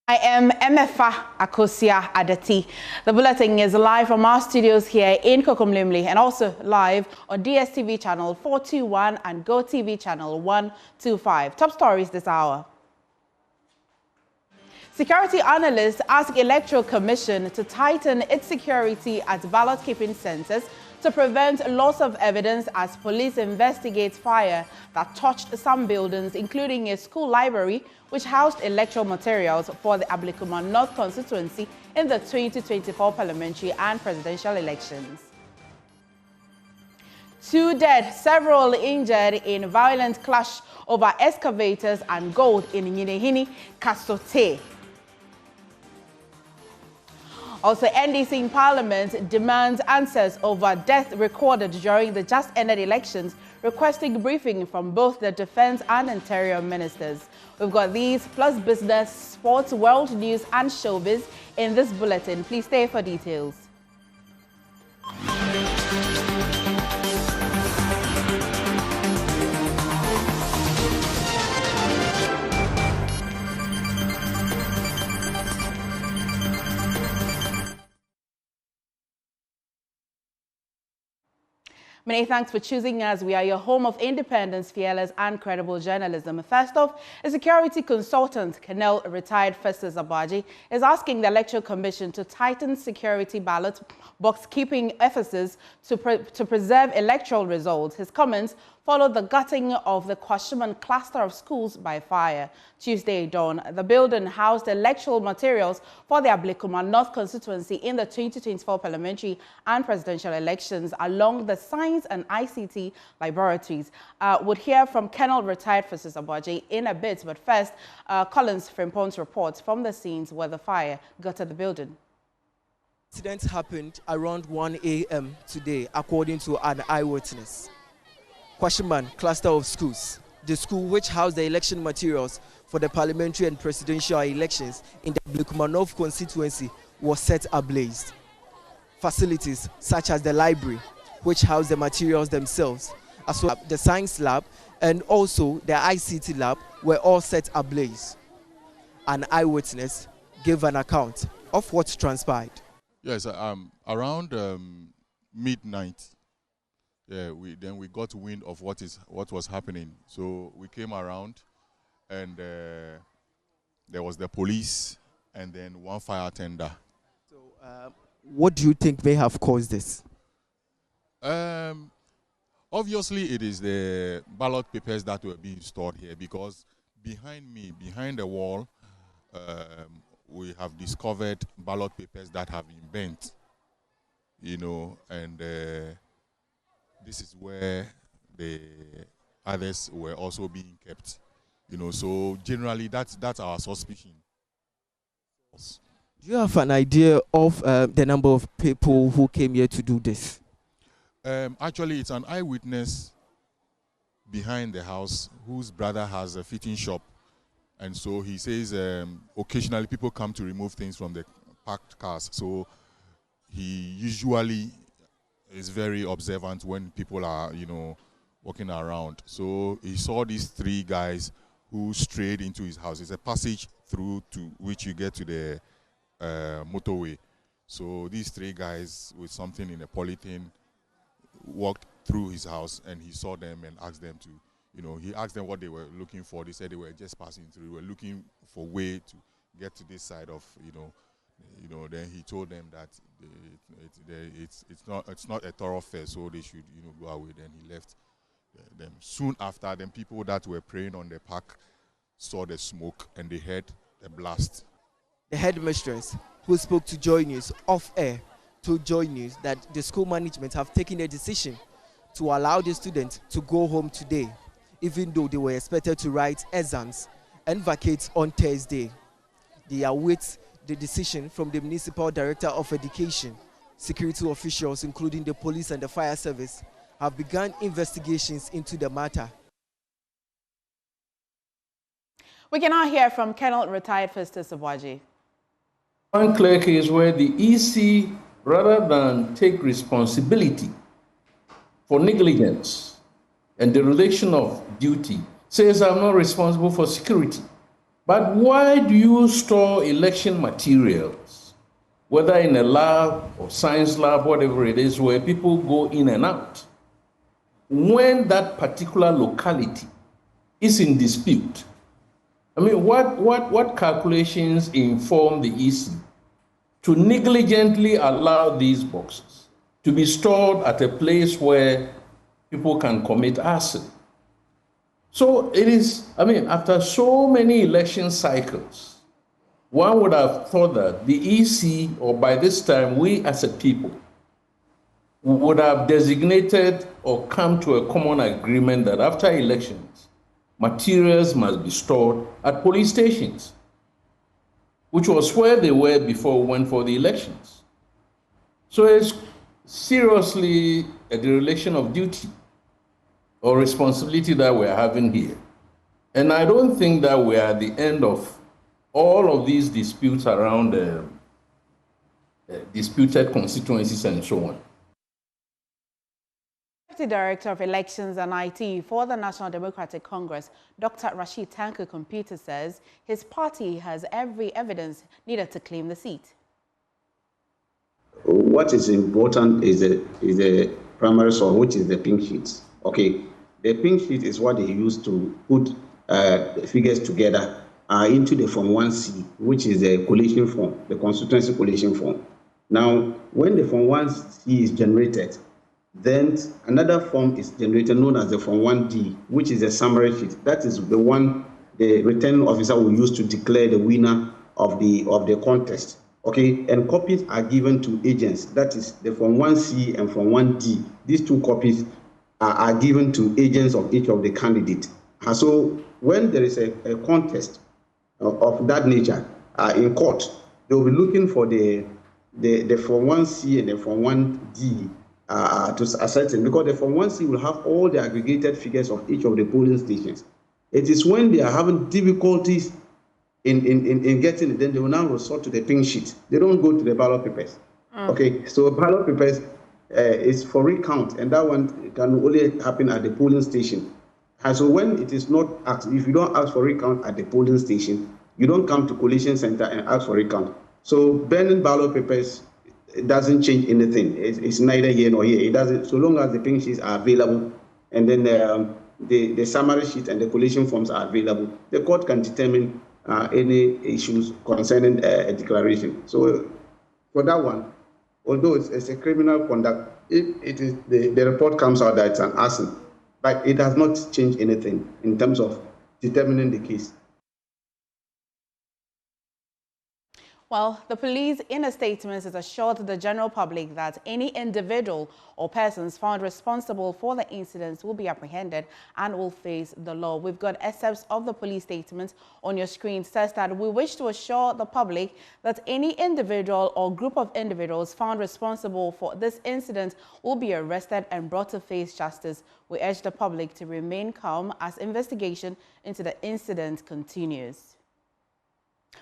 I am Emefa Akosia Adati. The bulletin is live from our studios here in Kokomlimli and also live on DSTV channel 421 and GoTV channel 125. Top stories this hour. Security analysts ask Electoral Commission to tighten its security at ballot keeping centers to prevent loss of evidence as police investigate fire that touched some buildings, including a school library which housed electoral materials for the Ablekuma North constituency in the 2024 parliamentary and presidential elections. 2 dead, several injured in violent clash over excavators and gold in Nyinehini, Kasote. Also, NDC in Parliament demands answers over deaths recorded during the just-ended elections, requesting briefing from both the Defense and Interior Ministers. We've got these, plus business, sports, world news, and showbiz in this bulletin. Please stay for details. Many thanks for choosing us. We are your home of independence, fearless, and credible journalism. First off, a security consultant, Colonel retired Festus Abaji, is asking the Electoral Commission to tighten security ballot box keeping efforts to preserve electoral results. His comments followed the gutting of the Kwashiman cluster of schools by fire. Tuesday dawn, the building housed electoral materials for the Ablekuma North constituency in the 2024 parliamentary and presidential elections along the science and ICT laboratories. We'll hear from Colonel retired Festus Abaji in a bit, but first, Collins Frimpont's reports from the scenes where the fire gutted the building. The incident happened around 1 a.m. today, according to an eyewitness. Kwashiman cluster of schools, the school which housed the election materials for the parliamentary and presidential elections in the Ablekuma North constituency, was set ablaze. Facilities such as the library, which housed the materials themselves, as well as the science lab and also the ICT lab, were all set ablaze. An eyewitness gave an account of what transpired. Yes, around midnight. Yeah, we got wind of what was happening. So we came around, and there was the police, and then one fire tender. So, what do you think may have caused this? Obviously, it is the ballot papers that were being stored here, because behind me, behind the wall, we have discovered ballot papers that have been bent. You know, and this is where the others were also being kept, you know. So generally, that's our suspicion. Do you have an idea of the number of people who came here to do this? Actually, it's an eyewitness behind the house whose brother has a fitting shop, and so he says occasionally people come to remove things from the parked cars. So he usually is very observant when people are, you know, walking around. So he saw these 3 guys who strayed into his house. It's a passage through to which you get to the motorway. So these 3 guys with something in a polythene walked through his house, and he saw them and asked them to, you know, he asked them what they were looking for. They said they were just passing through. They were looking for a way to get to this side of, you know, then he told them that it's not a thoroughfare, so they should, you know, go away. Then he left them. Soon after, then people that were praying on the park saw the smoke and they heard the blast. The headmistress, who spoke to JoyNews off air, told JoyNews that the school management have taken a decision to allow the students to go home today, even though they were expected to write exams and vacate on Thursday. They await the decision from the Municipal Director of Education. Security officials, including the police and the fire service, have begun investigations into the matter. We can now hear from Colonel retired Festus Abaji. One clear case where the EC, rather than take responsibility for negligence and dereliction of duty, says I'm not responsible for security. But why do you store election materials, whether in a lab or science lab, whatever it is, where people go in and out, when that particular locality is in dispute? I mean, what calculations inform the EC to negligently allow these boxes to be stored at a place where people can commit arson? So it is, I mean, after so many election cycles, one would have thought that the EC, or by this time, we as a people, would have designated or come to a common agreement that after elections, materials must be stored at police stations, which was where they were before we went for the elections. So it's seriously a dereliction of duty or responsibility that we're having here. And I don't think that we're at the end of all of these disputes around disputed constituencies and so on. Deputy Director of Elections and IT for the National Democratic Congress, Dr. Rashid Tanko Computer, says his party has every evidence needed to claim the seat. What is important is the primary source, which is the pink sheets. Okay, the pink sheet is what they use to put the figures together into the Form 1C, which is the collation form, the constituency collation form. Now, when the Form 1C is generated, then another form is generated known as the Form 1D, which is a summary sheet. That is the one the returning officer will use to declare the winner of the contest. Okay, and copies are given to agents. That is the Form 1C and Form 1D. These two copies are given to agents of each of the candidates. And so when there is a contest of that nature in court, they will be looking for the Form 1C and the Form 1D to ascertain, because the Form 1C will have all the aggregated figures of each of the polling stations. It is when they are having difficulties in getting it, then they will now resort to the pink sheet. They don't go to the ballot papers. Okay, so ballot papers is for recount, and that one can only happen at the polling station. And so when it is not asked, if you don't ask for recount at the polling station, you don't come to collation center and ask for recount. So burning ballot papers, it doesn't change anything. It's neither here nor here. It doesn't, so long as the pink sheets are available, and then the summary sheet and the collation forms are available, the court can determine any issues concerning a declaration. So for that one, although it's a criminal conduct, if it is the report comes out that it's an arson, but it does not change anything in terms of determining the case. Well, the police in a statement has assured the general public that any individual or persons found responsible for the incidents will be apprehended and will face the law. We've got excerpts of the police statement on your screen. It says that we wish to assure the public that any individual or group of individuals found responsible for this incident will be arrested and brought to face justice. We urge the public to remain calm as investigation into the incident continues.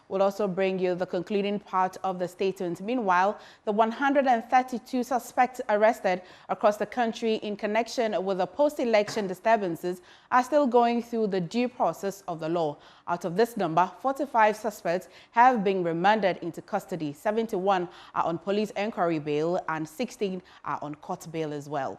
We'll also bring you the concluding part of the statement. Meanwhile, the 132 suspects arrested across the country in connection with the post-election disturbances are still going through the due process of the law. Out of this number, 45 suspects have been remanded into custody. 71 are on police inquiry bail and 16 are on court bail as well.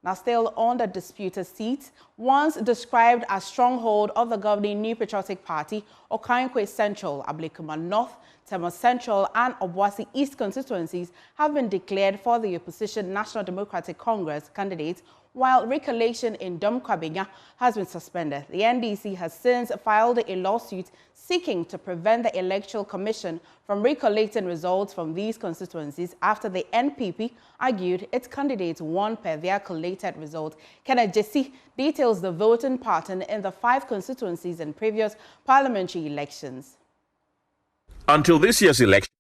Now, still on the disputed seat, once described as stronghold of the governing New Patriotic Party, Okankwe Central, Ablekuma North, Tema Central and Obuasi East constituencies have been declared for the opposition National Democratic Congress candidates, while recollection in Dambai has been suspended. The NDC has since filed a lawsuit seeking to prevent the Electoral Commission from recollecting results from these constituencies after the NPP argued its candidates won per their collated result. Kenneth Jesse details the voting pattern in the 5 constituencies in previous parliamentary elections. Until this year's election,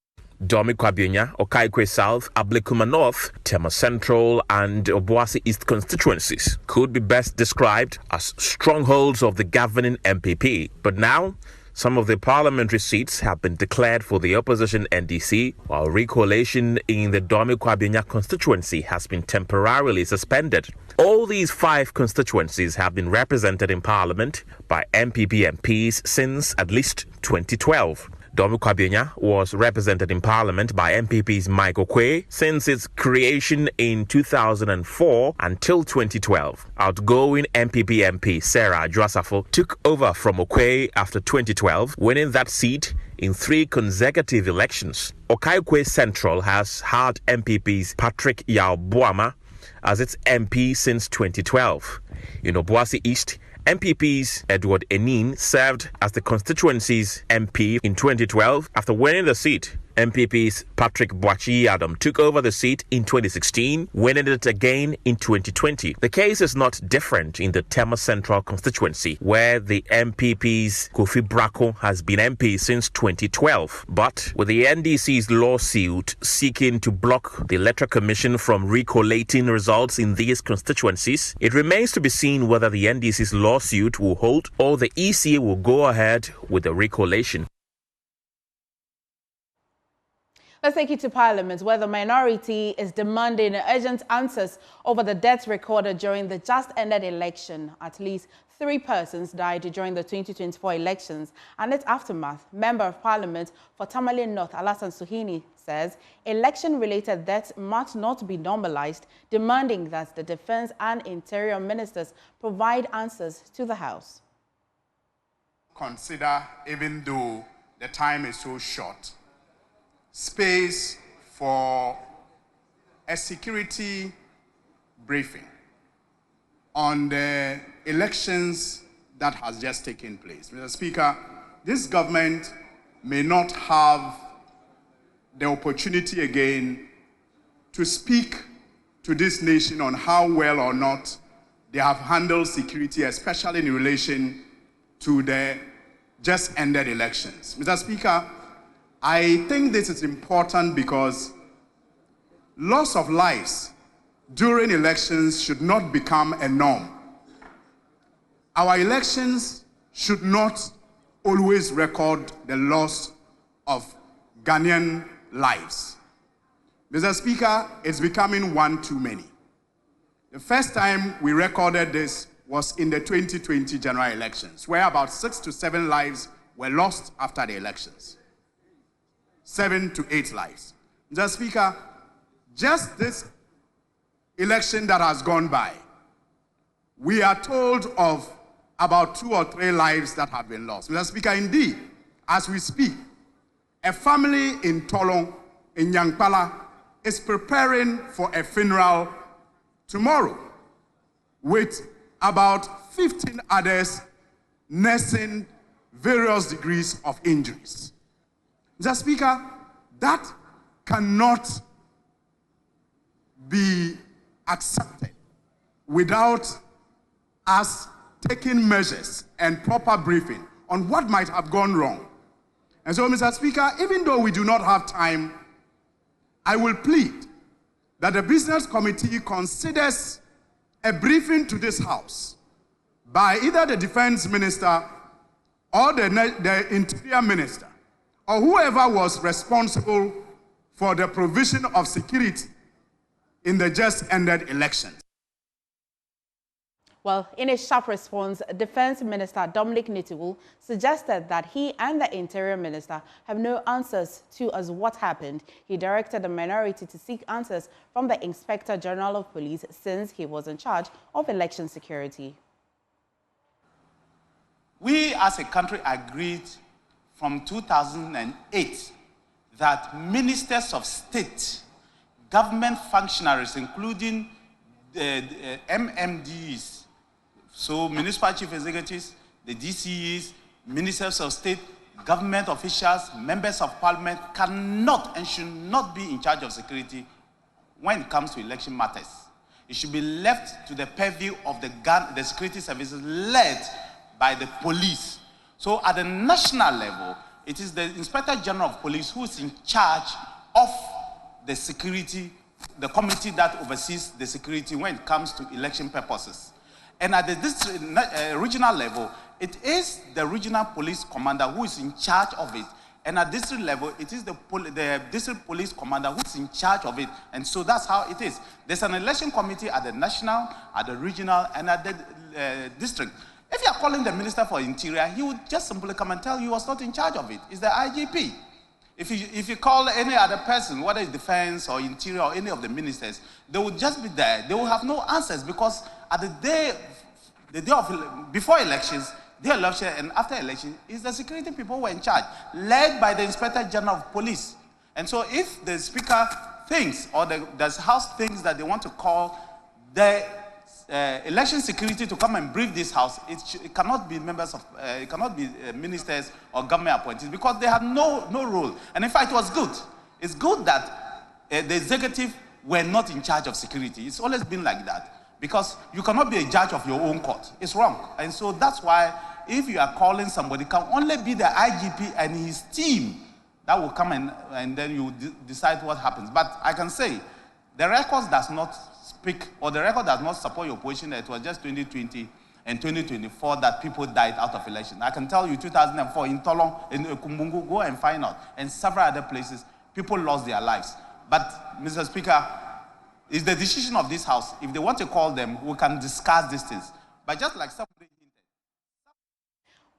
Dambai, Okaikwe South, Ablekuma North, Tema Central and Obuasi East constituencies could be best described as strongholds of the governing MPP. But now, Some of the parliamentary seats have been declared for the opposition NDC, while recollation in the Dambai constituency has been temporarily suspended. All these 5 constituencies have been represented in Parliament by MPP MPs since at least 2012. Dambai was represented in Parliament by MPPs Mike Okwe since its creation in 2004 until 2012. Outgoing MPP MP Sarah Dwasafo took over from Okwe after 2012, winning that seat in 3 consecutive elections. Okaikwe Central has had MPPs Patrick Yaobuama as its MP since 2012. In Obuasi East, MPPs Edward Enin served as the constituency's MP in 2012 after winning the seat. MPPs Patrick Boachi Adam took over the seat in 2016, winning it again in 2020. The case is not different in the Tema Central constituency, where the MPP's Kofi Brako has been MP since 2012. But with the NDC's lawsuit seeking to block the Electoral Commission from recollating results in these constituencies, it remains to be seen whether the NDC's lawsuit will hold or the EC will go ahead with the recollation. Let's take you to Parliament, where the minority is demanding urgent answers over the deaths recorded during the just-ended election. At least 3 persons died during the 2024 elections and its aftermath. Member of Parliament for Tamale North, Alasan Suhini, says election-related deaths must not be normalized, demanding that the Defense and Interior Ministers provide answers to the House. Consider, even though the time is so short, space for a security briefing on the elections that has just taken place. Mr. Speaker, this government may not have the opportunity again to speak to this nation on how well or not they have handled security, especially in relation to the just ended elections. Mr. Speaker, I think this is important because loss of lives during elections should not become a norm. Our elections should not always record the loss of Ghanaian lives. Mr. Speaker, it's becoming one too many. The first time we recorded this was in the 2020 general elections, where about 6 to 7 lives were lost after the elections. 7 to 8 lives. Mr. Speaker, just this election that has gone by, we are told of about 2 or 3 lives that have been lost. Mr. Speaker, indeed, as we speak, a family in Tolong, in Yankpala, is preparing for a funeral tomorrow with about 15 others nursing various degrees of injuries. Mr. Speaker, that cannot be accepted without us taking measures and proper briefing on what might have gone wrong. And so, Mr. Speaker, even though we do not have time, I will plead that the Business Committee considers a briefing to this House by either the Defense Minister or the Interior Minister, or whoever was responsible for the provision of security in the just-ended elections. Well, in a sharp response, Defense Minister Dominic Nitiwul suggested that he and the Interior Minister have no answers to as what happened. He directed the minority to seek answers from the Inspector General of Police since he was in charge of election security. We as a country agreed from 2008 that ministers of state, government functionaries, including the MMDs, so municipal chief executives, the DCEs, ministers of state, government officials, members of parliament cannot and should not be in charge of security when it comes to election matters. It should be left to the purview of the security services led by the police. So at the national level, it is the Inspector General of Police who is in charge of the security, the committee that oversees the security when it comes to election purposes. And at the regional level, it is the regional police commander who is in charge of it. And at district level, it is the district police commander who's in charge of it. And so that's how it is. There's an election committee at the national, at the regional, and at the district. If you are calling the Minister for Interior, he would just simply come and tell you he was not in charge of it. It's the IGP. If you call any other person, whether it's defense or interior or any of the ministers, they will just be there. They will have no answers because at the day of before elections, the election and after election, is the security people who were in charge, led by the Inspector General of Police. And so if the Speaker thinks, or the House thinks that they want to call the election security to come and brief this House, it cannot be members of, it cannot be ministers or government appointees because they have no role. And in fact, it was good. It's good that the executive were not in charge of security. It's always been like that. Because you cannot be a judge of your own court. It's wrong. And so that's why if you are calling somebody, it can only be the IGP and his team that will come and then you decide what happens. But I can say the record does not speak, or the record does not support your position that it was just 2020 and 2024 that people died out of election. I can tell you 2004 in Tolong, in Kumbungu, go and find out, and several other places, people lost their lives. But, Mr. Speaker, it's the decision of this House. If they want to call them, we can discuss these things. But just like somebody hinted.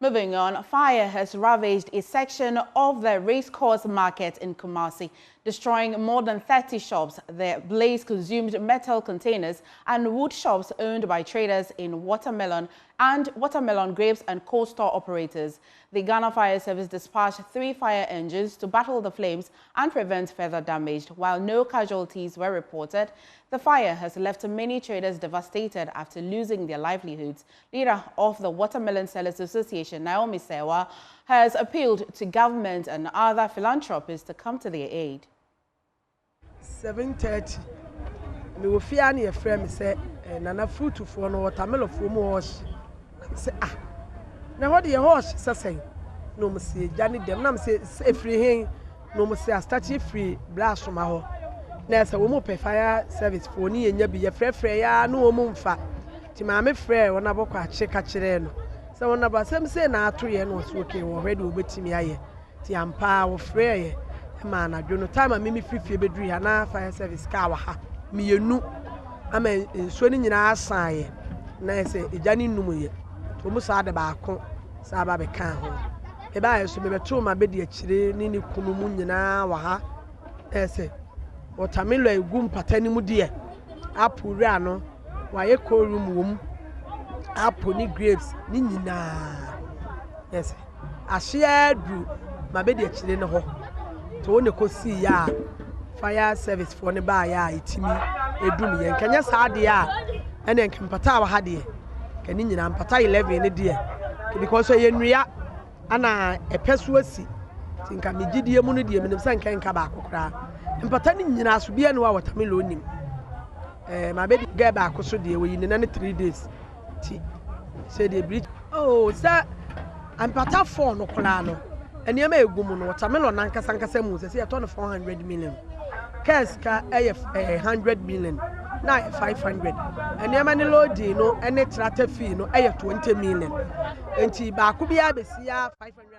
Moving on, fire has ravaged a section of the racecourse market in Kumasi, destroying more than 30 shops. The blaze consumed metal containers and wood shops owned by traders in watermelon grapes and cold store operators. The Ghana Fire Service dispatched 3 fire engines to battle the flames and prevent further damage. While no casualties were reported, the fire has left many traders devastated after losing their livelihoods. Leader of the Watermelon Sellers Association, Naomi Sewa, has appealed to government and other philanthropists to come to their aid. 7:30. Me wo fia na ye frɛ me sɛ nana fruit fo no watermelon fo mu wash. Say na what the horse sasɛn no mo se jani dem na mo se efiri hen no mo se start free blast ma ho na sɛ wo mo pɛ fire service fo ni yenya bi ye frɛfrɛ ya no wo mo mfa ti ma me frɛ wona bɔkɔ ache ka kyerɛ no sɛ wona ba sɛm se na ato ye no so okay wo ready wo betimi aye ti ampa wo frɛ ye ma na dwo no time me free bedru ha na fire service ka wa ha me yenu ama nsuo ni nyina asan ye na sɛ ejani num ye to mu saa de ba ko saa ba be kan ho e ba yeso me beto ma be de akire ni ni kunu mu nyina wa ha ese watermelon egu mpatani mu de apple ria no wa ye cold room wom apple ni grapes ni nyina yes ahia du ma be de akire ne ho to woni ko si ya fire service for ne ba ya itimi edum ye nkanya saa de a ene nkempata wa ha de kani nyina mpata 11 ne de because ye nwia ana epeso asi tinka megidie mu no de menim san kan ka ba akokra mpata ne nyina so bia ne wa watermelon nim ma be ge ba akoso de we yin na 3 days ti say the bridge oh sa mpata 4 no kora no ene ma egum no watermelon nankasa nkasa mu say ton 400 million cash ka 100 million na 500 and yamani lodi no any tractor fee no 20 million enti ba ku bia besia 500.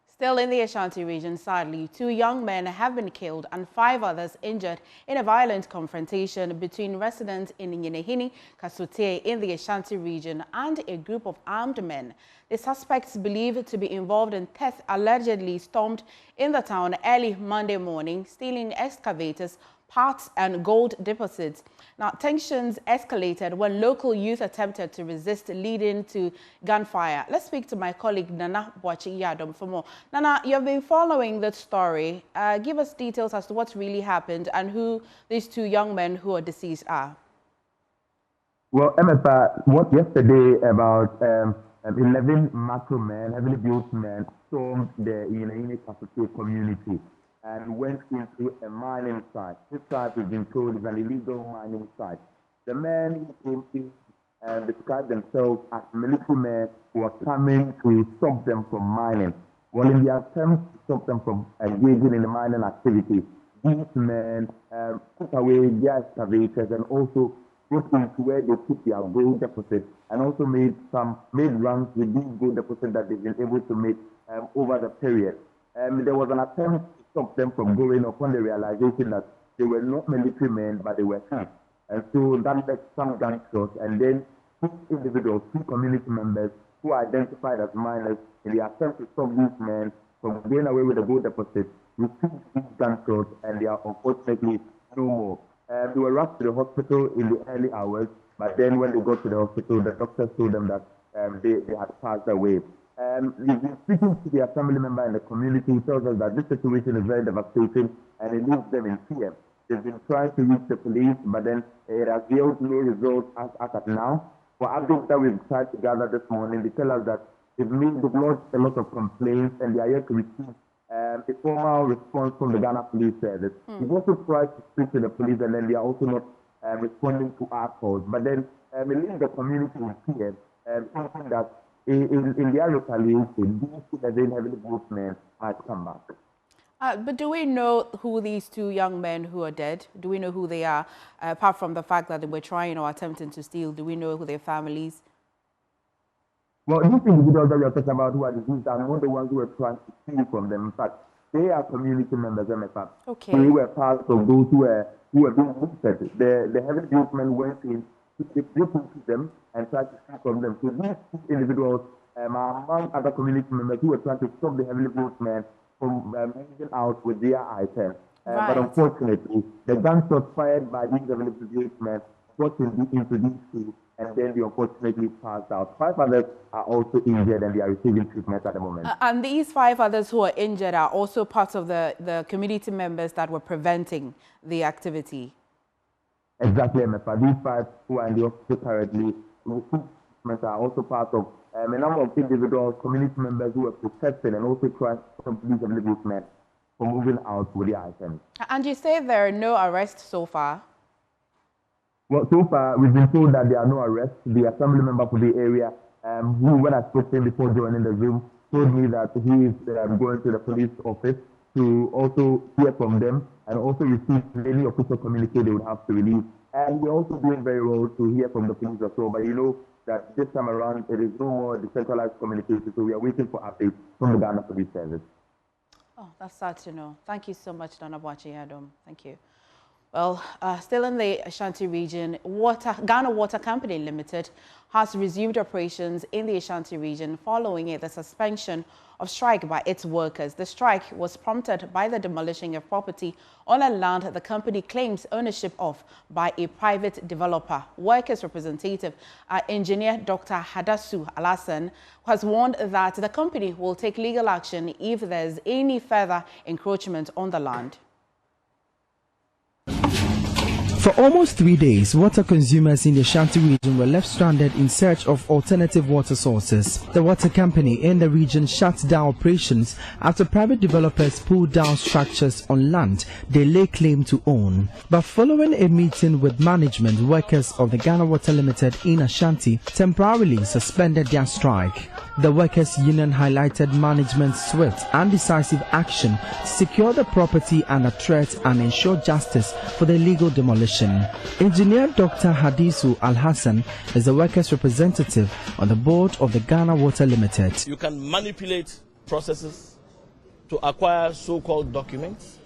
Still in the Ashanti region, sadly, 2 young men have been killed and 5 others injured in a violent confrontation between residents in Nyenehini, Kasute in the Ashanti region and a group of armed men. The suspects believed to be involved in theft allegedly stormed in the town early Monday morning, stealing excavators, parts and gold deposits. Now, tensions escalated when local youth attempted to resist, leading to gunfire. Let's speak to my colleague Nana Boachi Yadom for more. Nana, you've been following that story. Give us details as to what really happened and who these 2 young men who are deceased are. Well, MFA, yesterday about 11 macro men, heavily built men, stormed the Yenehini Kasute community and went into a mining site. This site has been told is an illegal mining site. The men who came in and described themselves as military men who were coming to stop them from mining. Well, in the attempt to stop them from engaging in the mining activity, these men took away their excavators and also got into where they put their gold deposit and also made runs with these gold deposits that they've been able to make over the period. There was an attempt to stop them from going upon the realization that they were not military men, but they were thieves. And so that led some gunshots, and then two individuals, two community members who identified as minors, in the attempt to stop these men from going away with the gold deposit, received these gunshots, and they are unfortunately no more. They were rushed to the hospital in the early hours, but then when they got to the hospital, the doctors told them that they had passed away. We've been speaking to their family member in the community who tells us that this situation is very devastating and it leaves them in fear. They've been trying to reach the police, but then it has yielded no results as at now. For updates that we've tried to gather this morning, they tell us that they've lodged a lot of complaints and they are yet to receive a formal response from the Ghana Police Service. We've also tried to speak to the police, and then they are also not responding to our calls. But then it leaves the community in fear, thinking that in their retaliation, these 11 heavily built men might come back. But do we know who these two young men who are dead? Do we know who they are? Apart from the fact that they were trying or attempting to steal, do we know who their families? Well, these individuals that we are talking about who are deceased are not the ones who were trying to steal from them. In fact, they are community members, MFA. Okay. So they were part of those who were being looted. The heavily built men went in, to them and tried to steal from them. So these two individuals are among other community members who were trying to stop the heavily built men from moving out with their items. Right. But unfortunately, the gunshots fired by these heavily built men got into these two, and then they unfortunately passed out. 5 others are also injured and they are receiving treatment at the moment. And these 5 others who are injured are also part of the community members that were preventing the activity. Exactly, MFA. These 5 who are in the hospital currently are also part of a number of individuals, community members who were protesting and also trying to stop these men from moving out with their items. And you say there are no arrests so far? Well, so far, we've been told that there are no arrests. The assembly member for the area, who, when I spoke to him before joining the Zoom, told me that he is going to the police office to also hear from them and also receive any official communique they would have to release. And we're also doing very well to hear from the police as well. But you know that this time around, it is no more decentralized communication, so we are waiting for updates from the Ghana Police Service. Oh, that's sad to know. Thank you so much, Donna Boachi-Adom. Thank you. Well, still in the Ashanti region, Ghana Water Company Limited has resumed operations in the Ashanti region following the suspension of strike by its workers. The strike was prompted by the demolition of property on a land the company claims ownership of by a private developer. Workers' representative, engineer Dr. Hadasu Alasan, has warned that the company will take legal action if there's any further encroachment on the land. For almost 3 days, water consumers in the Ashanti region were left stranded in search of alternative water sources. The water company in the region shut down operations after private developers pulled down structures on land they lay claim to own. But following a meeting with management, workers of the Ghana Water Limited in Ashanti temporarily suspended their strike. The workers' union highlighted management's swift and decisive action to secure the property under threat and ensure justice for the illegal demolition. Engineer Dr. Hadisu Al-Hassan is the workers' representative on the board of the Ghana Water Limited. You can manipulate processes to acquire so-called documents.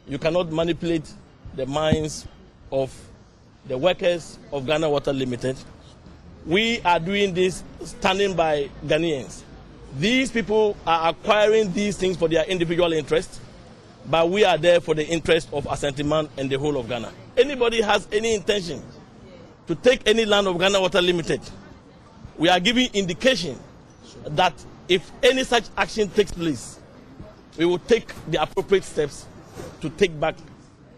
You cannot manipulate the minds of the workers of Ghana Water Limited. We are doing this standing by Ghanaians. These people are acquiring these things for their individual interest, but we are there for the interest of Ashanti-man and the whole of Ghana. Anybody has any intention to take any land of Ghana Water Limited, we are giving indication that if any such action takes place, we will take the appropriate steps to take back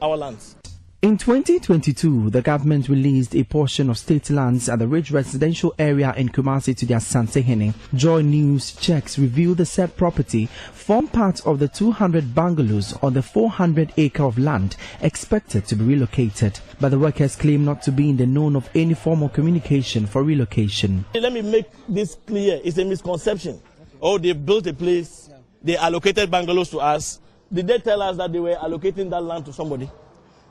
our lands. In 2022, the government released a portion of state lands at the Ridge residential area in Kumasi to the Asante-Hene. JoyNews checks reveal the said property formed part of the 200 bungalows on the 400-acre of land expected to be relocated. But the workers claim not to be in the known of any formal communication for relocation. Let me make this clear. It's a misconception. Oh, they built a place, they allocated bungalows to us. Did they tell us that they were allocating that land to somebody?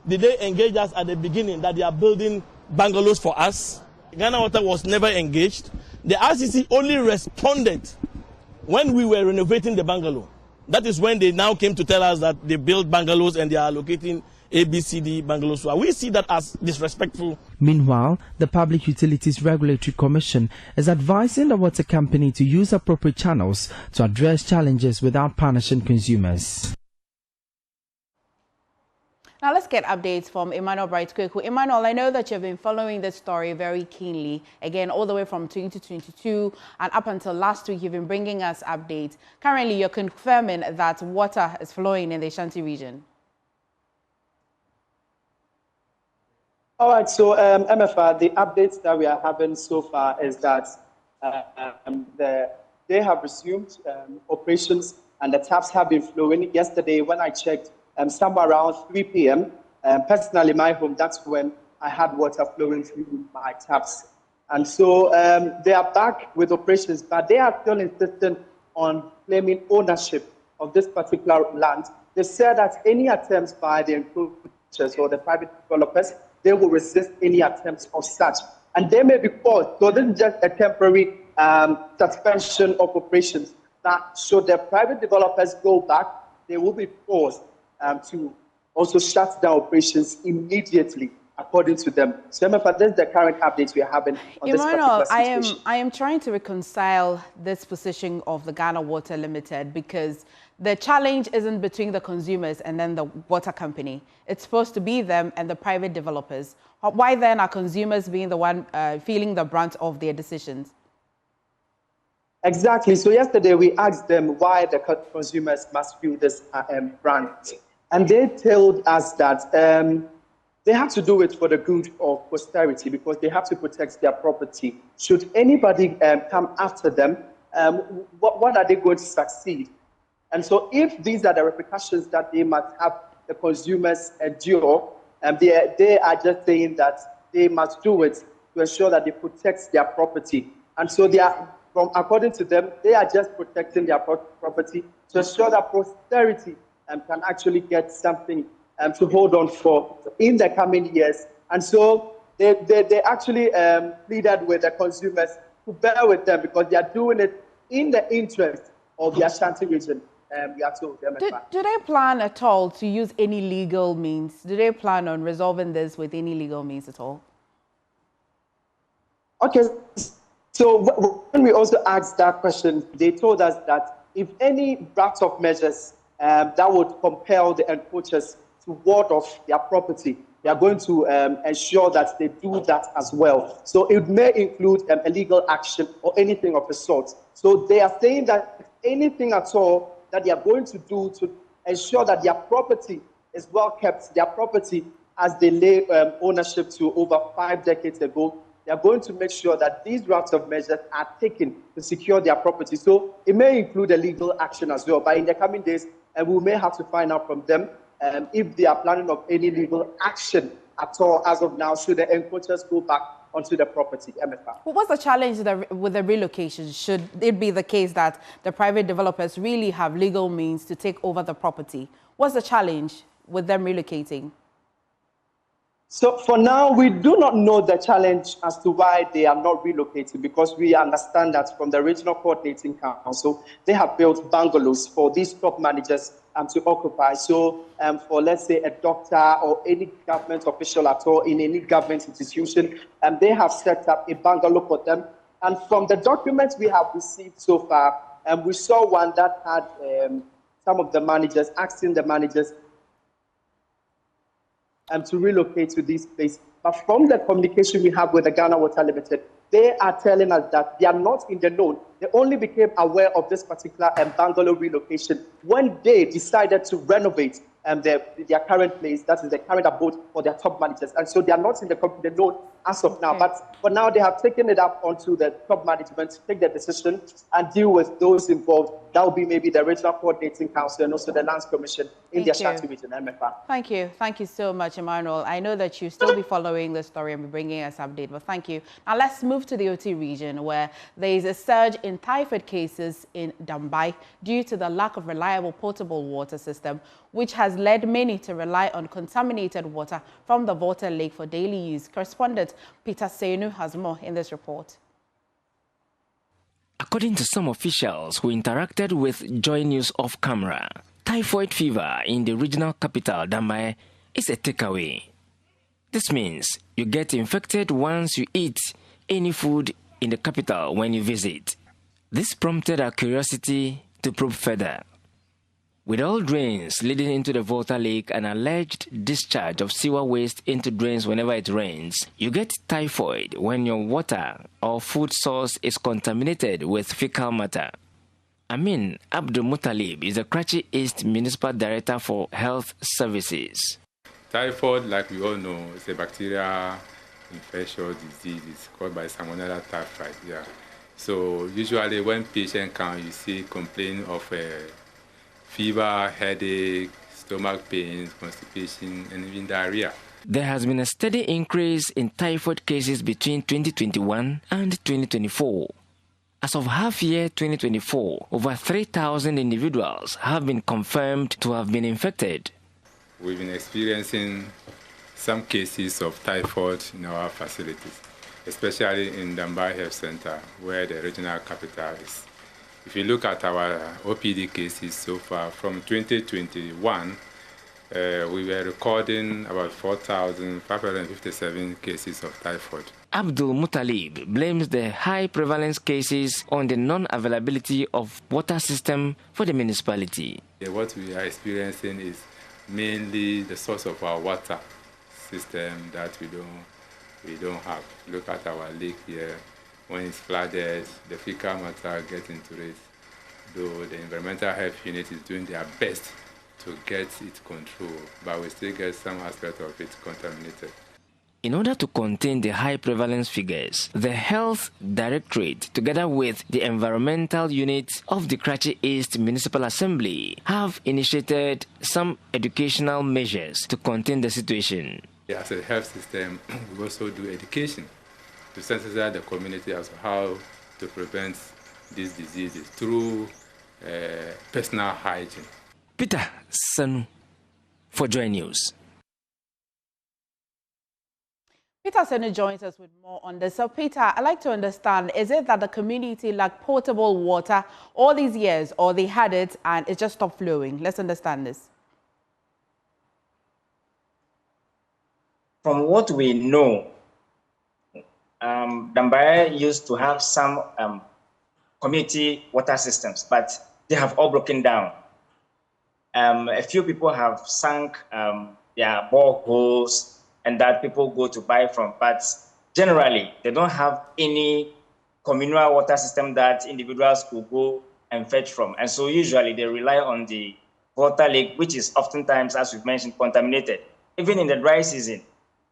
Did they engage us at the beginning that they are building bungalows for us. Ghana Water was never engaged. The RCC only responded when we were renovating the bungalow. That is when they now came to tell us that they built bungalows and they are allocating ABCD bungalows. So we see that as disrespectful. Meanwhile, the Public Utilities Regulatory Commission is advising the water company to use appropriate channels to address challenges without punishing consumers. Now let's get updates from Emmanuel Bright-Kweku. Emmanuel, I know that you've been following this story very keenly, again, all the way from 2022 and up until last week, you've been bringing us updates. Currently, you're confirming that water is flowing in the Ashanti region. All right, so MFR, the updates that we are having so far is that they have resumed operations and the taps have been flowing. Yesterday, when I checked, somewhere around 3 p.m., personally, my home, that's when I had water flowing through my taps. And so they are back with operations, but they are still insistent on claiming ownership of this particular land. They said that any attempts by the encroachers or the private developers, they will resist any attempts of such. And they may be paused. So this is just a temporary suspension of operations. That should the private developers go back, they will be forced to also shut down operations immediately, according to them. So, MFA, this is the current updates we are having on this particular situation. I am trying to reconcile this position of the Ghana Water Limited because the challenge isn't between the consumers and then the water company. It's supposed to be them and the private developers. Why then are consumers being the one feeling the brunt of their decisions? Exactly. So yesterday we asked them why the consumers must feel this brunt. And they told us that they have to do it for the good of posterity because they have to protect their property. Should anybody come after them, what are they going to succeed? And so if these are the repercussions that they must have the consumers endure, they are just saying that they must do it to ensure that they protect their property. And so they are, according to them, they are just protecting their property to ensure that posterity can actually get something to hold on for in the coming years. And so they actually pleaded with the consumers to bear with them because they are doing it in the interest of the Ashanti region. We are told them. Do they plan at all to use any legal means? Do they plan on resolving this with any legal means at all? Okay. So when we also asked that question, they told us that if any breach of measures that would compel the encroachers to ward off their property, they are going to ensure that they do that as well. So it may include a legal action or anything of the sort. So they are saying that anything at all that they are going to do to ensure that their property is well kept, their property as they lay ownership to over 5 decades ago, they are going to make sure that these routes of measures are taken to secure their property. So it may include a legal action as well. But in the coming days, we may have to find out from them if they are planning of any legal action at all as of now, should the encroachers go back onto the property. MFR. Well, what's the challenge with the relocation? Should it be the case that the private developers really have legal means to take over the property? What's the challenge with them relocating? So for now, we do not know the challenge as to why they are not relocating, because we understand that from the Regional Coordinating Council, they have built bungalows for these top managers to occupy. So for, let's say, a doctor or any government official at all in any government institution, they have set up a bungalow for them. And from the documents we have received so far, we saw one that had some of the managers asking the managers to relocate to this place. But from the communication we have with the Ghana Water Limited, they are telling us that they are not in the know. They only became aware of this particular bungalow relocation when they decided to renovate their current place, that is the current abode for their top managers. And so they are not in the know as of now. But for now, they have taken it up onto the top management to take the decision and deal with those involved. That will be maybe the Regional Coordinating Council and also the Lands Commission in the Ashanti region, MFR. Thank you. Thank you so much, Emmanuel. I know that you still be following the story and be bringing us update, but thank you. Now let's move to the OT region, where there is a surge in typhoid cases in Dambai due to the lack of reliable potable water system, which has led many to rely on contaminated water from the Volta Lake for daily use. Correspondent Ballot. Peter Senu has more in this report. According to some officials who interacted with JoyNews off camera, typhoid fever in the regional capital, Dambai, is a takeaway. This means you get infected once you eat any food in the capital when you visit. This prompted our curiosity to probe further. With all drains leading into the Volta Lake and alleged discharge of sewer waste into drains whenever it rains, you get typhoid when your water or food source is contaminated with fecal matter. Amin Abdul Muttalib is the Karachi East Municipal Director for Health Services. Typhoid, like we all know, is a bacterial infectious disease. It's caused by Salmonella typhi. Yeah. So usually when patients come, you see complaint of fever, headache, stomach pains, constipation, and even diarrhea. There has been a steady increase in typhoid cases between 2021 and 2024. As of half-year 2024, over 3,000 individuals have been confirmed to have been infected. We've been experiencing some cases of typhoid in our facilities, especially in Dambai Health Center, where the regional capital is. If you look at our OPD cases so far, from 2021, we were recording about 4,557 cases of typhoid. Abdul Muttalib blames the high prevalence cases on the non-availability of water system for the municipality. What we are experiencing is mainly the source of our water system that we don't have. Look at our lake here. When it's flooded, the fecal matter gets into it, though the environmental health unit is doing their best to get it controlled, but we still get some aspect of it contaminated. In order to contain the high prevalence figures, the Health Directorate, together with the environmental unit of the Karachi East Municipal Assembly, have initiated some educational measures to contain the situation. As a health system, we also do education to sensitize the community as to how to prevent these diseases through personal hygiene. Peter Sanu for JoyNews. Peter Senu joins us with more on this. So, Peter, I'd like to understand, is it that the community lacked potable water all these years, or they had it and it just stopped flowing? Let's understand this. From what we know, Dambai used to have some community water systems, but they have all broken down. A few people have sunk their boreholes, and that people go to buy from. But generally, they don't have any communal water system that individuals could go and fetch from. And so usually they rely on the water lake, which is oftentimes, as we've mentioned, contaminated. Even in the dry season,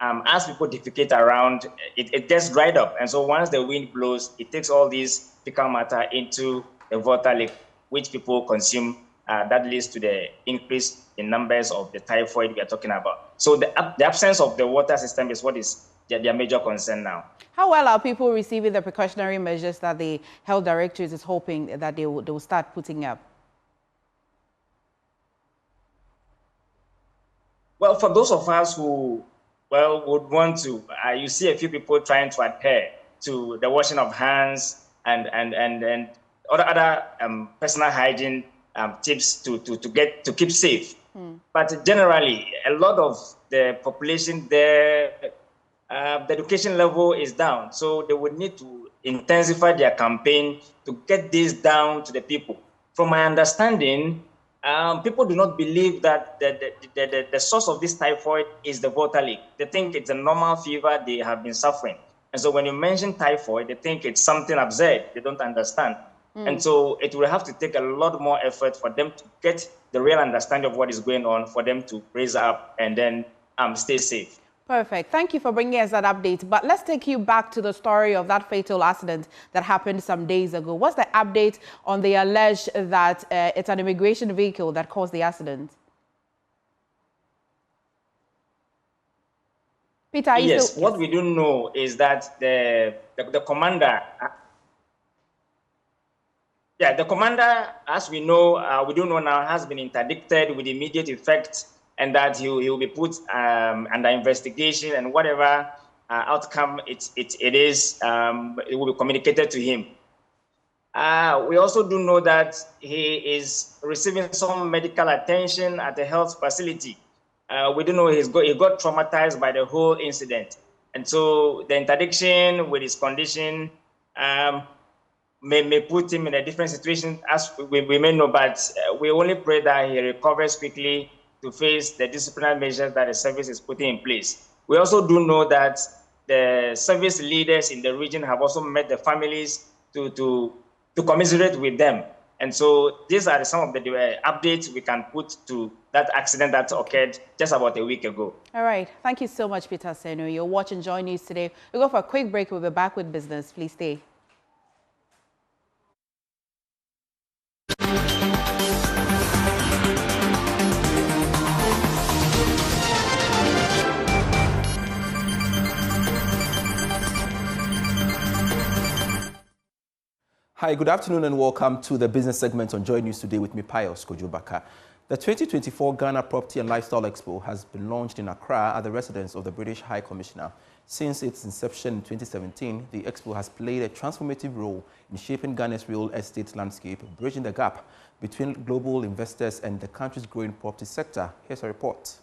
as people defecate around, it gets dried up. And so once the wind blows, it takes all these fecal matter into the water lake, which people consume. That leads to the increase in numbers of the typhoid we are talking about. So the absence of the water system is what is their major concern now. How well are people receiving the precautionary measures that the Health Directorate is hoping that they will start putting up? Well, for those of us who would want to, you see a few people trying to adhere to the washing of hands and other personal hygiene tips to keep safe. But generally, a lot of the population there, the education level is down. So they would need to intensify their campaign to get this down to the people. From my understanding, people do not believe that the source of this typhoid is the water leak. They think it's a normal fever they have been suffering. And so when you mention typhoid, they think it's something absurd. They don't understand. And so it will have to take a lot more effort for them to get the real understanding of what is going on, for them to raise up and then stay safe. Perfect. Thank you for bringing us that update. But let's take you back to the story of that fatal accident that happened some days ago. What's the update on the alleged that it's an immigration vehicle that caused the accident? Peter, yes, what we do know is that the commander... the commander, as we know, we do know now, has been interdicted with immediate effect, and that he will be put under investigation, and whatever outcome it will be communicated to him. We also do know that he is receiving some medical attention at the health facility. We do know he got traumatized by the whole incident. And so the interdiction with his condition may put him in a different situation, as we may know, but we only pray that he recovers quickly to face the disciplinary measures that the service is putting in place. We also do know that the service leaders in the region have also met the families to commiserate with them. And so these are some of the updates we can put to that accident that occurred just about a week ago. All right. Thank you so much, Peter Senu. You're watching Joy News Today. We'll go for a quick break. We'll be back with business. Please stay. Hi, good afternoon and welcome to the business segment on Joy News Today with me, Pius Kojubaka. The 2024 Ghana Property and Lifestyle Expo has been launched in Accra at the residence of the British High Commissioner. Since its inception in 2017, the Expo has played a transformative role in shaping Ghana's real estate landscape, bridging the gap between global investors and the country's growing property sector. Here's a report.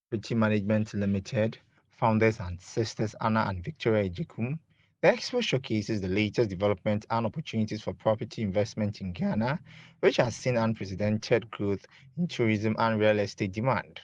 Property Management Limited, founders and sisters Anna and Victoria Ejekum, the expo showcases the latest developments and opportunities for property investment in Ghana, which has seen unprecedented growth in tourism and real estate demand.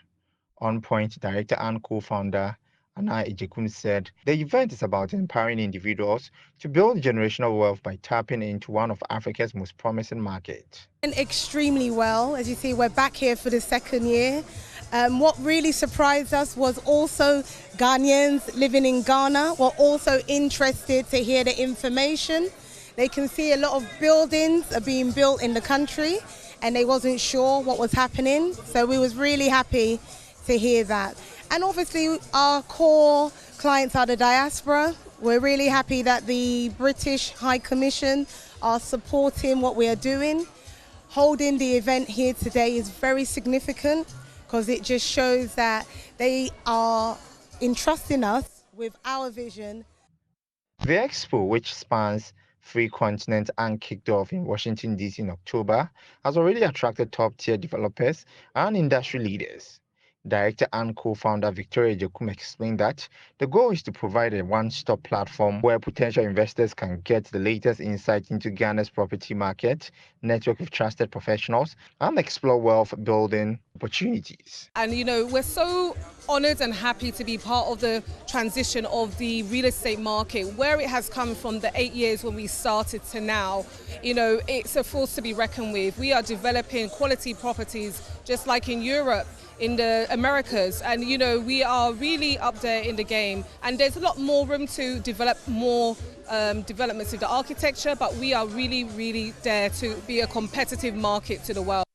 On Point Director and co-founder Anna Ejekum said, the event is about empowering individuals to build generational wealth by tapping into one of Africa's most promising markets. Extremely well. As you see, we're back here for the second year. What really surprised us was also Ghanaians living in Ghana were also interested to hear the information. They can see a lot of buildings are being built in the country and they wasn't sure what was happening. So we was really happy to hear that. And obviously our core clients are the diaspora. We're really happy that the British High Commission are supporting what we are doing. Holding the event here today is very significant because it just shows that they are entrusting us with our vision. The expo, which spans 3 continents and kicked off in Washington, D.C. in October, has already attracted top-tier developers and industry leaders. Director and co-founder Victoria Ejekum explained that the goal is to provide a one-stop platform where potential investors can get the latest insight into Ghana's property market, network of trusted professionals, and explore wealth building opportunities. And you know, we're so honored and happy to be part of the transition of the real estate market, where it has come from the 8 years when we started to now. You know, it's a force to be reckoned with. We are developing quality properties just like in Europe, in the Americas, and you know, we are really up there in the game, and there's a lot more room to develop more developments in the architecture, but we are really there to be a competitive market to the world.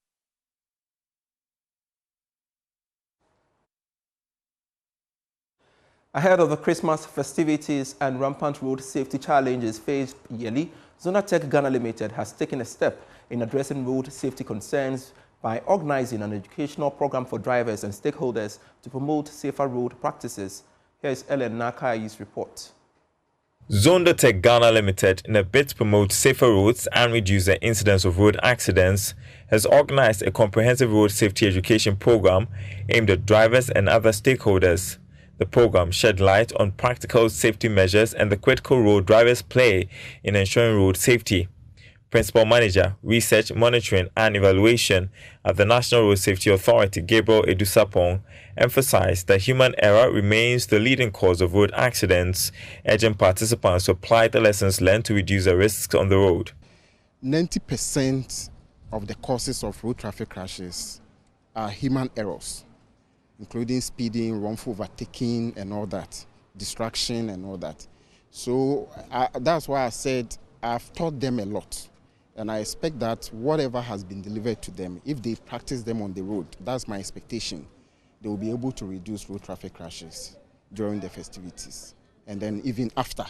Ahead of the Christmas festivities and rampant road safety challenges faced yearly, Zonatech Ghana Limited has taken a step in addressing road safety concerns by organizing an educational program for drivers and stakeholders to promote safer road practices. Here is Ellen Nakai's report. Zonatech Ghana Limited, in a bid to promote safer roads and reduce the incidence of road accidents, has organized a comprehensive road safety education program aimed at drivers and other stakeholders. The program shed light on practical safety measures and the critical role drivers play in ensuring road safety. Principal Manager, Research, Monitoring and Evaluation at the National Road Safety Authority, Gabriel Edusapong, emphasized that human error remains the leading cause of road accidents, urging participants to apply the lessons learned to reduce the risks on the road. 90% of the causes of road traffic crashes are human errors, including speeding, wrongful overtaking and all that, distraction and all that. So that's why I said I've taught them a lot. And I expect that whatever has been delivered to them, if they practice them on the road, that's my expectation, they will be able to reduce road traffic crashes during the festivities and then even after.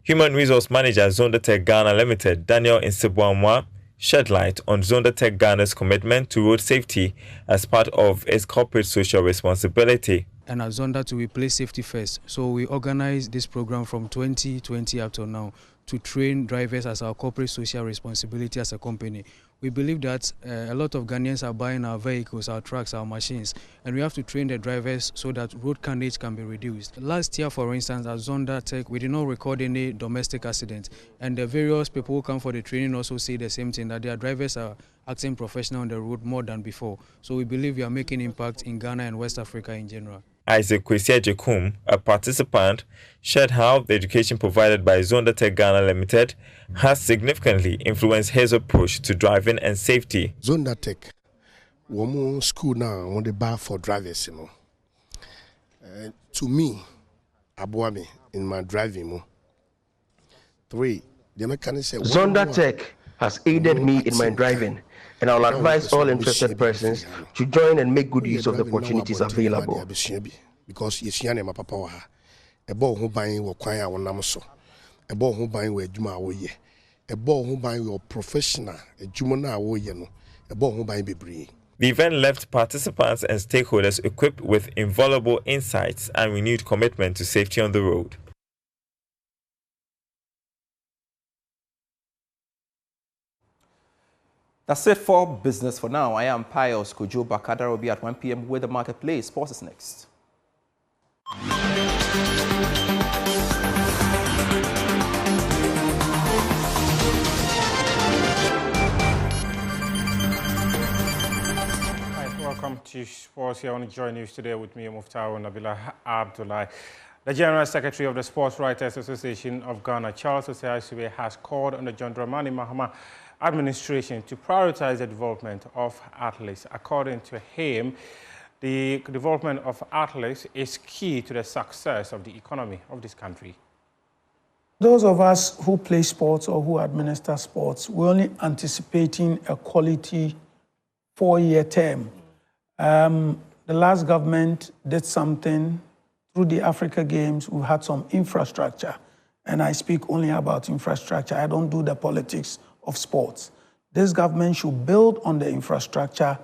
Human Resource Manager Zonda Tech Ghana Limited, Daniel Nsibwamwa, shed light on Zonda Tech Ghana's commitment to road safety as part of its corporate social responsibility. And at Zonda we place safety first. So we organize this program from 2020 up to now to train drivers as our corporate social responsibility as a company. We believe that a lot of Ghanaians are buying our vehicles, our trucks, our machines, and we have to train the drivers so that road carnage can be reduced. Last year, for instance, at Zonda Tech, we did not record any domestic accidents, and the various people who come for the training also say the same thing, that their drivers are acting professional on the road more than before. So we believe we are making impact in Ghana and West Africa in general. Isaac Kwesi Jekum, a participant, shared how the education provided by Zonda Tech Ghana Limited has significantly influenced his approach to driving and safety. Zonda Tech, woman school now on the bar for drivers, to me, Abuami in my driving. 3, the mechanic said, Zonda Tech has aided me in my driving, and I'll advise all interested persons to join and make good use of the opportunities available. Because you see, my papa, a ball who buying will choir on Namaso, a ball who buying where Juma woye, a ball who buying your professional, a Jumana woye, a ball who buying be. The event left participants and stakeholders equipped with invaluable insights and renewed commitment to safety on the road. That's it for business for now. I am Pius Kojo Bakada. Will be at 1 p.m. with the marketplace. Sports is next. Welcome to Sports here on JoyNews Today with me, Muftau Nabila Abdullah. The General Secretary of the Sports Writers Association of Ghana, Charles Osei, has called on the John Dramani Mahama administration to prioritize the development of athletes. According to him, the development of athletes is key to the success of the economy of this country. Those of us who play sports or who administer sports, we're only anticipating a quality 4-year term. The last government did something through the Africa Games. We've had some infrastructure, and I speak only about infrastructure. I don't do the politics of sports. This government should build on the infrastructure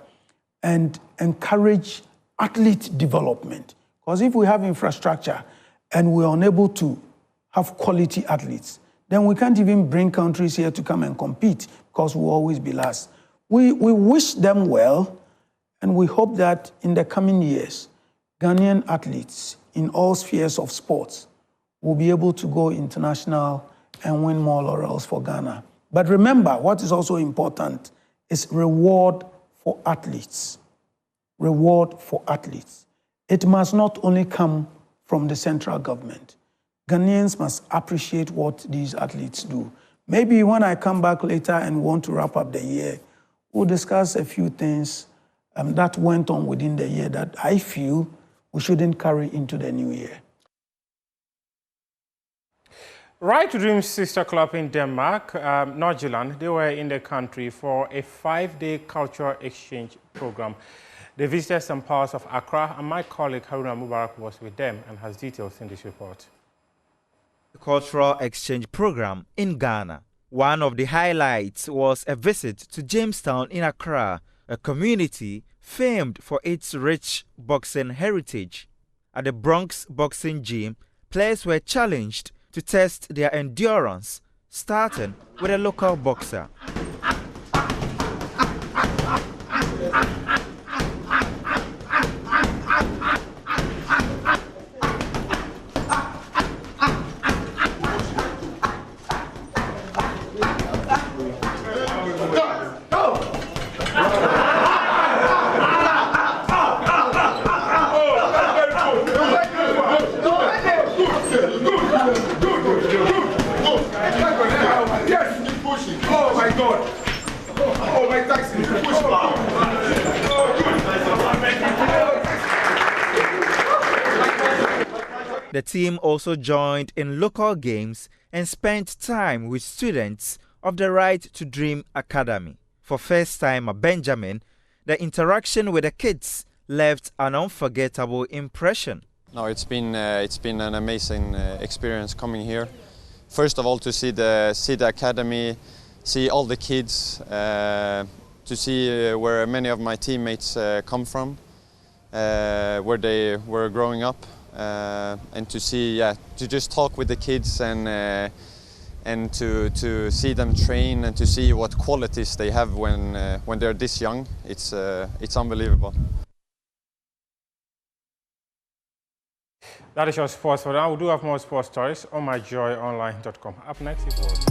and encourage athlete development. Because if we have infrastructure and we're unable to have quality athletes, then we can't even bring countries here to come and compete because we'll always be last. We wish them well, and we hope that in the coming years, Ghanaian athletes in all spheres of sports will be able to go international and win more laurels for Ghana. But remember, what is also important is reward for athletes. Reward for athletes. It must not only come from the central government. Ghanaians must appreciate what these athletes do. Maybe when I come back later and want to wrap up the year, we'll discuss a few things that went on within the year that I feel we shouldn't carry into the new year. Right to Dream Sister Club in Denmark, Norgeland, they were in the country for a 5-day cultural exchange program. They visited some parts of Accra, and my colleague Haruna Mubarak was with them and has details in this report. The cultural exchange program in Ghana. One of the highlights was a visit to Jamestown in Accra, a community famed for its rich boxing heritage. At the Bronx Boxing Gym, players were challenged to test their endurance, starting with a local boxer. The team also joined in local games and spent time with students of the Right to Dream Academy. For first-timer Benjamin, the interaction with the kids left an unforgettable impression. No, it's been an amazing experience coming here. first of all, to see the academy, see all the kids, to see where many of my teammates come from, where they were growing up, and to see, to just talk with the kids and to see them train and to see what qualities they have when they're this young. It's unbelievable. That is your sports for now. We do have more sports stories on myjoyonline.com. Up next is World.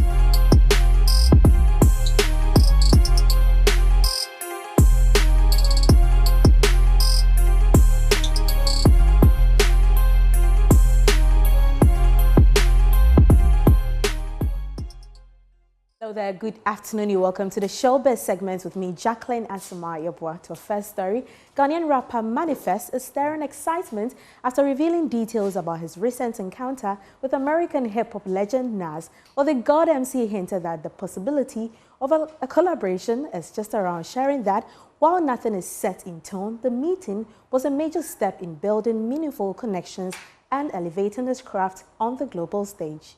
Hello there, good afternoon. You're welcome to the Showbiz segment with me, Jacqueline Asuma Yabwa. To our first story, Ghanaian rapper Manifest is stirring excitement after revealing details about his recent encounter with American hip-hop legend Nas. Well, the God MC hinted that the possibility of a collaboration is just around, sharing that while nothing is set in stone, the meeting was a major step in building meaningful connections and elevating his craft on the global stage.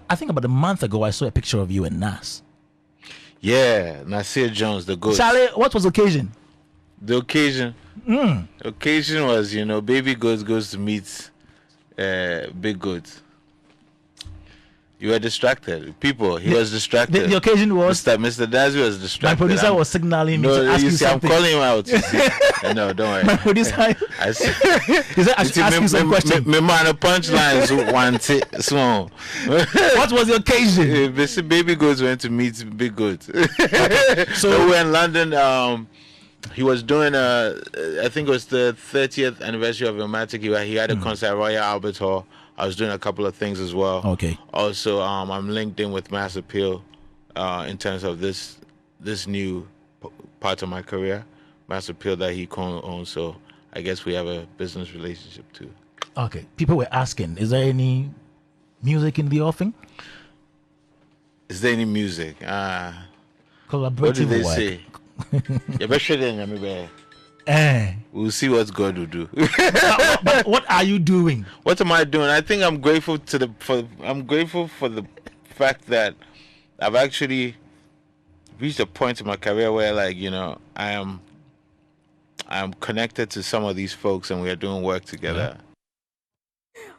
I think about a month ago, I saw a picture of you and Nas. Yeah, Nasir Jones, the ghost. Charlie, what was the occasion? The occasion? The occasion was, you know, Baby Goat goes to meet Big Goat. You were distracted. People, he was distracted. The occasion was? Mr. Dazi was distracted. My producer was signaling me to ask you something. I'm calling him out. You see. No, don't worry. My producer... I should ask you some questions. My man, the punchlines want it. So, what was the occasion? Baby Goat went to meet Big Goat. So we're in London. He was doing I think it was the 30th anniversary of Ilmatic. He had a concert at Royal Albert Hall. I was doing a couple of things as well. Okay. Also, I'm linked in with Mass Appeal in terms of this new part of my career, Mass Appeal that he co-owns. So I guess we have a business relationship too. Okay. People were asking, is there any music in the offing? Is there any music? Collaborative what did they work. Say? We'll see what God will do. But what are you doing? What am I doing? I think I'm grateful I'm grateful for the fact that I've actually reached a point in my career where, like, you know, I am connected to some of these folks and we are doing work together.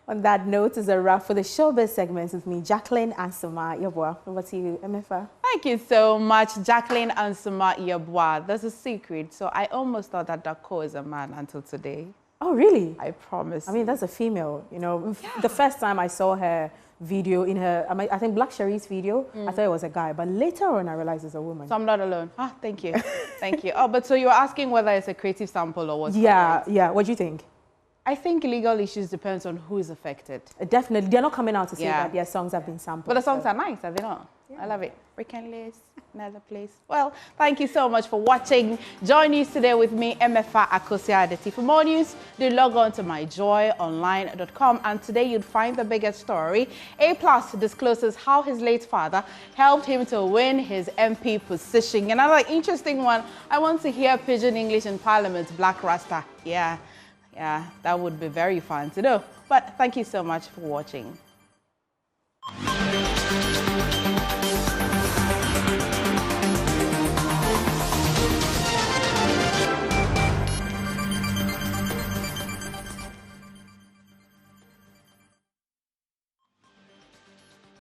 On that note, is a wrap for the Showbiz segment with me, Jacqueline Ansuma Yabwa. Over to you, MFA. Thank you so much, Jacqueline Ansuma Yabwa. There's a secret. So I almost thought that Dako is a man until today. Oh, really? I promise. I mean, that's a female. You know, the first time I saw her video in her, I think Black Cherie's video, I thought it was a guy. But later on, I realized it's a woman. So I'm not alone. Thank you. Thank you. Oh, but so you're asking whether it's a creative sample or what? Yeah. What do you think? I think legal issues depends on who is affected. Definitely. They're not coming out to say that their songs have been sampled. But the songs are nice, are they not? Yeah. I love it. Weekend another place. Well, thank you so much for watching Joy News Today with me, MFA Akosia Adeti. For more news, do log on to myjoyonline.com. And today you'd find the biggest story. A+ discloses how his late father helped him to win his MP position. Another interesting one, I want to hear Pidgin English in Parliament, Black Rasta. Yeah, that would be very fun to do. But thank you so much for watching.